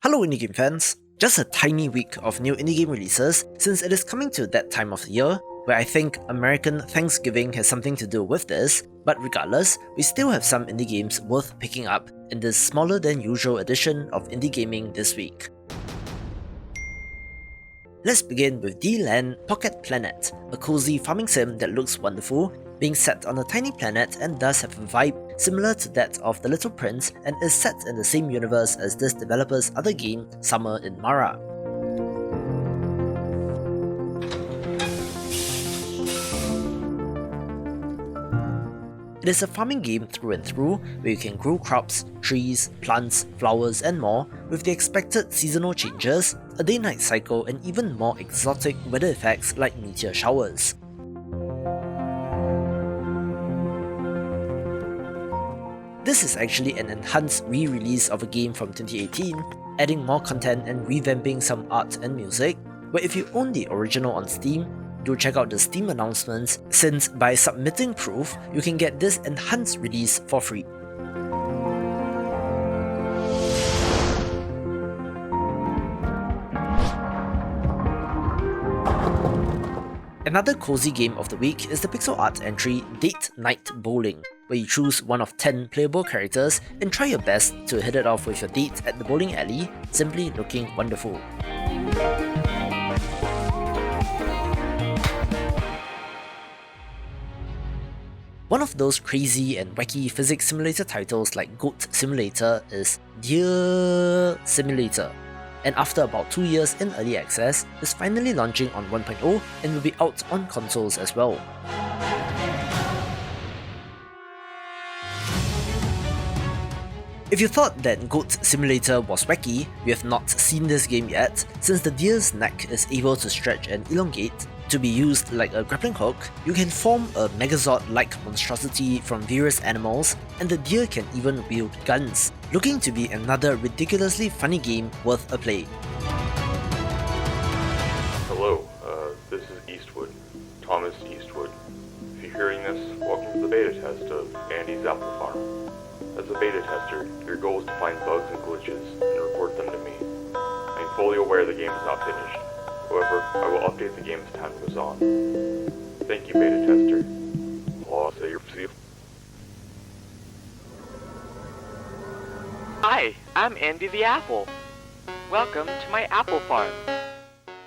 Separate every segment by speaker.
Speaker 1: Hello indie game fans! Just a tiny week of new indie game releases since it is coming to that time of the year where I think American Thanksgiving has something to do with this, but regardless, we still have some indie games worth picking up in this smaller than usual edition of indie gaming this week. Let's begin with Deiland Pocket Planet, a cozy farming sim that looks wonderful, being set on a tiny planet and does have a vibe similar to that of The Little Prince and is set in the same universe as this developer's other game, Summer in Mara. It is a farming game through and through, where you can grow crops, trees, plants, flowers and more, with the expected seasonal changes, a day-night cycle and even more exotic weather effects like meteor showers. This is actually an enhanced re-release of a game from 2018, adding more content and revamping some art and music, where if you own the original on Steam, do check out the Steam announcements, since by submitting proof, you can get this enhanced release for free. Another cozy game of the week is the pixel art entry Date Night Bowling, where you choose one of 10 playable characters and try your best to hit it off with your date at the bowling alley, simply looking wonderful. One of those crazy and wacky physics simulator titles like Goat Simulator is Deeeer Simulator, and after about 2 years in early access, is finally launching on 1.0 and will be out on consoles as well. If you thought that Goat Simulator was wacky, you have not seen this game yet, since the deer's neck is able to stretch and elongate. To be used like a grappling hook, you can form a Megazord-like monstrosity from various animals, and the deer can even wield guns, looking to be another ridiculously funny game worth a play.
Speaker 2: Hello, this is Eastwood, Thomas Eastwood. If you're hearing this, welcome to the beta test of Andy's Apple Farm. As a beta tester, your goal is to find bugs and glitches and report them to me. I am fully aware the game is not finished. However, I will update the game as time goes on. Thank you, beta tester.
Speaker 3: Hi, I'm Andy the Apple. Welcome to my apple farm.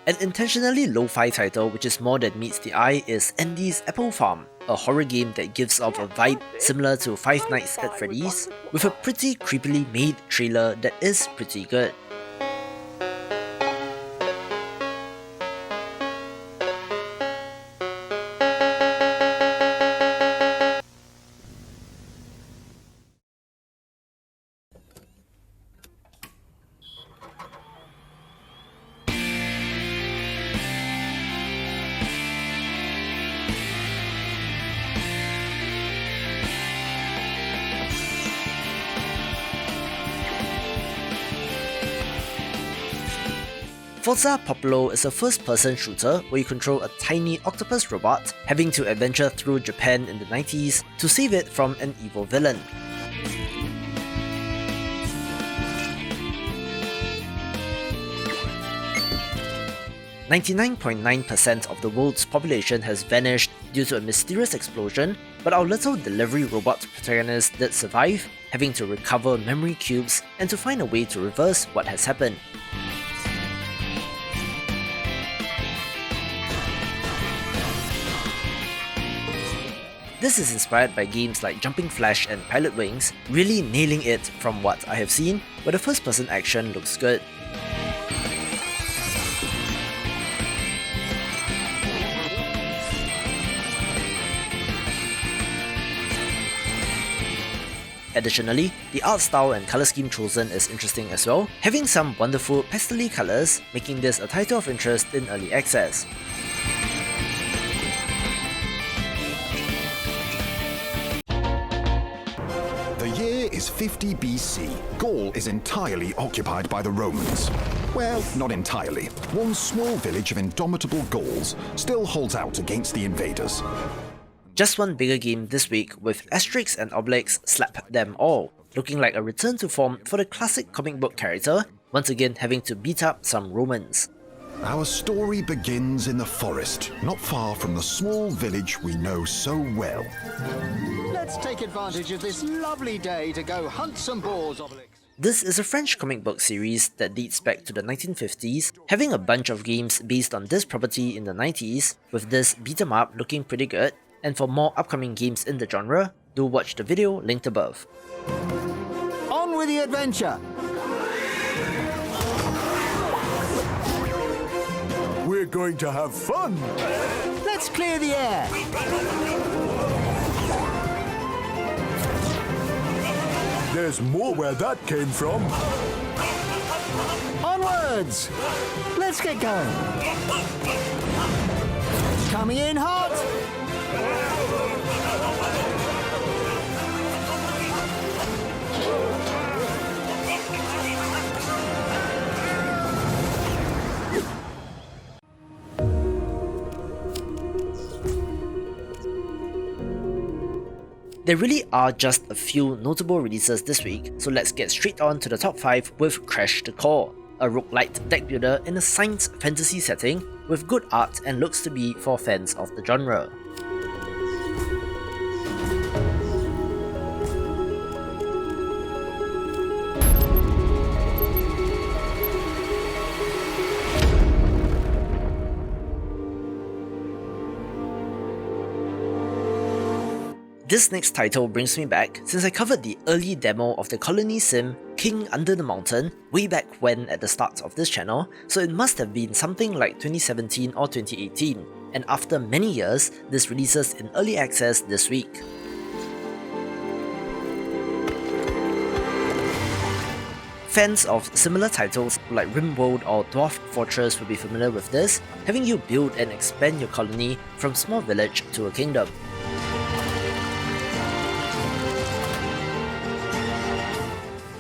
Speaker 1: An intentionally lo-fi title which is more than meets the eye is Andy's Apple Farm, a horror game that gives off a vibe similar to Five Nights at Freddy's, with a pretty creepily made trailer that is pretty good. FORZA POLPO is a first-person shooter where you control a tiny octopus robot having to adventure through Japan in the 90s to save it from an evil villain. .9% of the world's population has vanished due to a mysterious explosion, but our little delivery robot protagonist did survive, having to recover memory cubes and to find a way to reverse what has happened. This is inspired by games like Jumping Flash and Pilot Wings, really nailing it from what I have seen, where the first-person action looks good. Additionally, the art style and colour scheme chosen is interesting as well, having some wonderful pastel colours, making this a title of interest in early access.
Speaker 4: The year is 50 BC. Gaul is entirely occupied by the Romans. Well, not entirely. One small village of indomitable Gauls still holds out against the invaders.
Speaker 1: Just one bigger game this week with Asterix and Obelix Slap Them All, looking like a return to form for the classic comic book character, once again having to beat up some Romans.
Speaker 4: Our story begins in the forest, not far from the small village we know so well.
Speaker 5: Let's take advantage of this lovely day to go hunt some boars, Obelix.
Speaker 1: This is a French comic book series that dates back to the 1950s, having a bunch of games based on this property in the 90s, with this beat 'em up looking pretty good, and for more upcoming games in the genre, do watch the video linked above.
Speaker 5: On with the adventure!
Speaker 6: We're going to have fun!
Speaker 5: Let's clear the air!
Speaker 6: There's more where that came from.
Speaker 5: Onwards! Let's get going! Coming in hot!
Speaker 1: There really are just a few notable releases this week, so let's get straight on to the top 5 with Crash the Core, a roguelite deck builder in a science fantasy setting with good art and looks to be for fans of the genre. This next title brings me back since I covered the early demo of the colony sim King Under the Mountain way back when at the start of this channel, so it must have been something like 2017 or 2018, and after many years, this releases in early access this week. Fans of similar titles like RimWorld or Dwarf Fortress will be familiar with this, having you build and expand your colony from small village to a kingdom.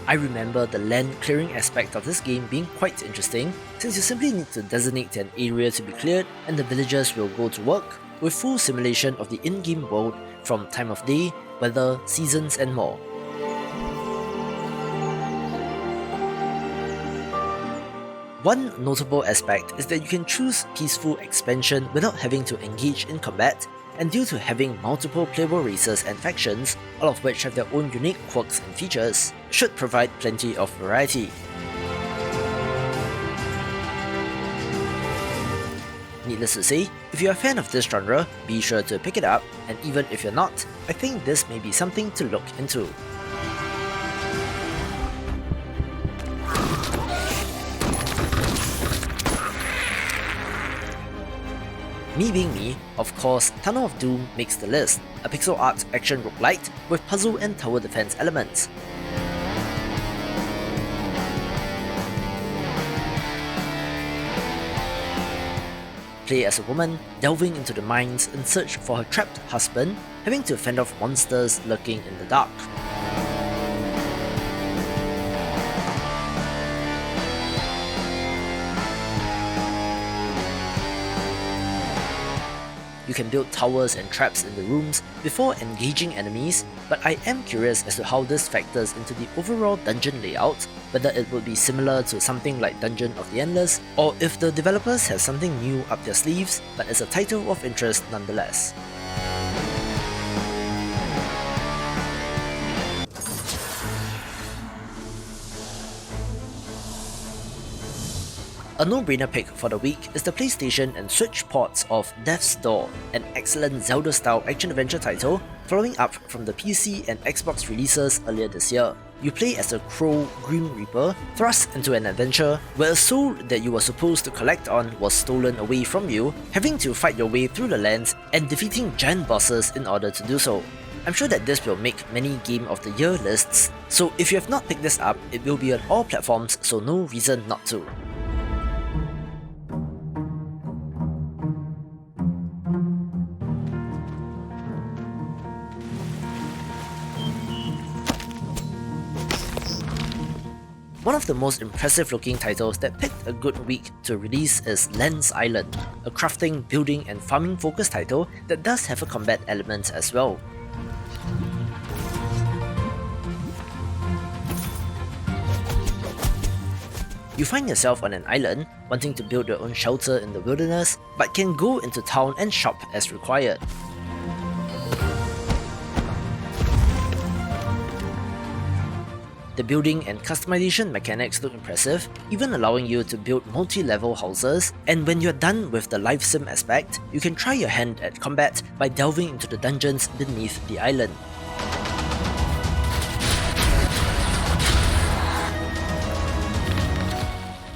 Speaker 1: I remember the land clearing aspect of this game being quite interesting, since you simply need to designate an area to be cleared and the villagers will go to work, with full simulation of the in-game world from time of day, weather, seasons and more. One notable aspect is that you can choose peaceful expansion without having to engage in combat, and due to having multiple playable races and factions, all of which have their own unique quirks and features, should provide plenty of variety. Needless to say, if you're a fan of this genre, be sure to pick it up, and even if you're not, I think this may be something to look into. Me being me, of course, Tunnel of Doom makes the list, a pixel art action roguelite with puzzle and tower defense elements. Play as a woman, delving into the mines in search for her trapped husband, having to fend off monsters lurking in the dark. You can build towers and traps in the rooms before engaging enemies, but I am curious as to how this factors into the overall dungeon layout, whether it would be similar to something like Dungeon of the Endless, or if the developers have something new up their sleeves, but it's a title of interest nonetheless. A no-brainer pick for the week is the PlayStation and Switch ports of Death's Door, an excellent Zelda-style action-adventure title following up from the PC and Xbox releases earlier this year. You play as a Crow Grim Reaper, thrust into an adventure where a soul that you were supposed to collect on was stolen away from you, having to fight your way through the lands and defeating giant bosses in order to do so. I'm sure that this will make many Game of the Year lists, so if you have not picked this up, it will be on all platforms, so no reason not to. One of the most impressive looking titles that picked a good week to release is Lens Island, a crafting, building and farming focused title that does have a combat element as well. You find yourself on an island, wanting to build your own shelter in the wilderness, but can go into town and shop as required. The building and customization mechanics look impressive, even allowing you to build multi-level houses, and when you're done with the life sim aspect, you can try your hand at combat by delving into the dungeons beneath the island.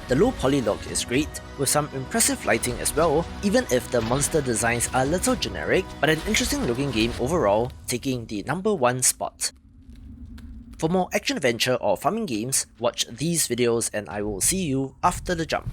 Speaker 1: The low poly look is great, with some impressive lighting as well, even if the monster designs are a little generic, but an interesting looking game overall, taking the #1 spot. For more action-adventure or farming games, watch these videos and I will see you after the jump.